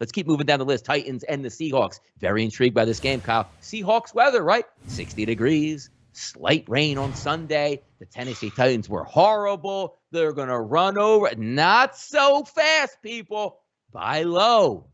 Let's keep moving down the list. Titans and the Seahawks. Very intrigued by this game, Kyle. Seahawks weather, right? 60 degrees. Slight rain on Sunday. The Tennessee Titans were horrible. They're going to run over. Not so fast, people. Buy low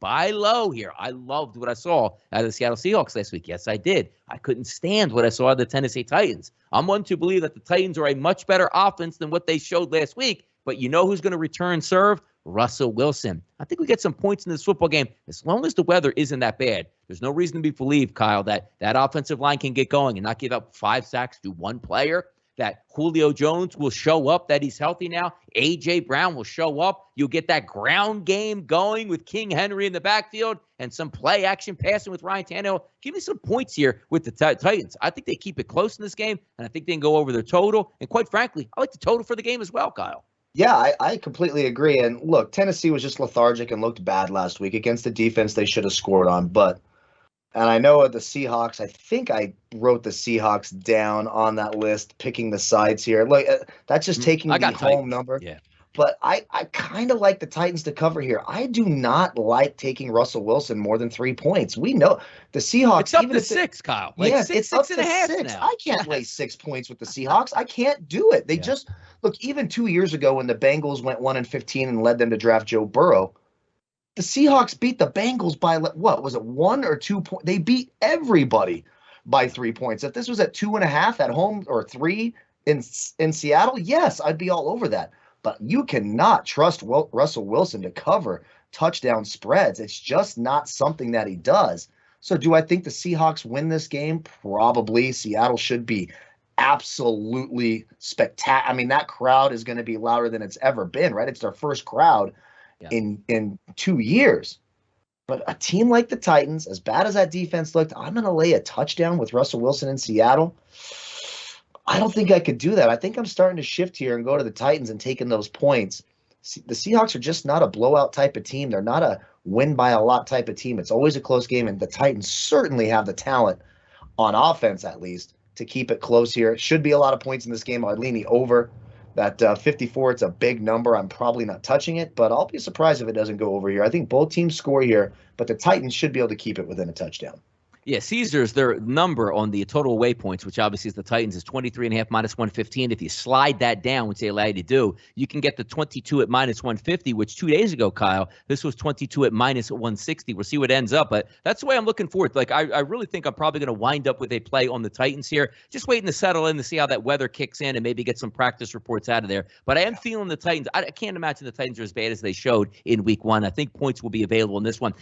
here. I loved what I saw out of the Seattle Seahawks last week. Yes, I did. I couldn't stand what I saw out of the Tennessee Titans. I'm one to believe that the Titans are a much better offense than what they showed last week. But you know who's going to return serve? Russell Wilson. I think we get some points in this football game as long as the weather isn't that bad. There's no reason to be believed, Kyle, that offensive line can get going and not give up 5 sacks to one player, that Julio Jones will show up, that he's healthy now. A.J. Brown will show up. You'll get that ground game going with King Henry in the backfield and some play action passing with Ryan Tannehill. Give me some points here with the Titans. I think they keep it close in this game, and I think they can go over their total. And quite frankly, I like the total for the game as well, Kyle. Yeah, I completely agree. And look, Tennessee was just lethargic and looked bad last week against the defense they should have scored on. And I know the Seahawks, I think I wrote the Seahawks down on that list, picking the sides here. Like that's just taking the home number. Yeah. But I kind of like the Titans to cover here. I do not like taking Russell Wilson more than 3 points. We know the Seahawks. It's up to 6, Kyle. Like yeah, six, it's up 6.5 to 6. now. I can't lay 6 points with the Seahawks. I can't do it. They just look. Even 2 years ago, when the Bengals went 1-15 and led them to draft Joe Burrow, the Seahawks beat the Bengals by what was it, 1 or 2 points? They beat everybody by 3 points. If this was at 2.5 at home or 3 in Seattle, yes, I'd be all over that. But you cannot trust Russell Wilson to cover touchdown spreads. It's just not something that he does. So do I think the Seahawks win this game? Probably. Seattle should be absolutely spectacular. I mean, that crowd is going to be louder than it's ever been, right? It's their first crowd in 2 years. But a team like the Titans, as bad as that defense looked, I'm going to lay a touchdown with Russell Wilson in Seattle. I don't think I could do that. I think I'm starting to shift here and go to the Titans and taking those points. The Seahawks are just not a blowout type of team. They're not a win by a lot type of team. It's always a close game, and the Titans certainly have the talent on offense, at least, to keep it close here. It should be a lot of points in this game. I'd lean the over. That 54, it's a big number. I'm probably not touching it, but I'll be surprised if it doesn't go over here. I think both teams score here, but the Titans should be able to keep it within a touchdown. Yeah, Caesars, their number on the total away points, which obviously is the Titans, is 23.5 minus 115. If you slide that down, which they allow you to do, you can get the 22 at minus 150, which 2 days ago, Kyle, this was 22 at minus 160. We'll see what ends up, but that's the way I'm looking forward. Like, I really think I'm probably going to wind up with a play on the Titans here. Just waiting to settle in to see how that weather kicks in and maybe get some practice reports out of there. But I am feeling the Titans. I can't imagine the Titans are as bad as they showed in week 1. I think points will be available in this one.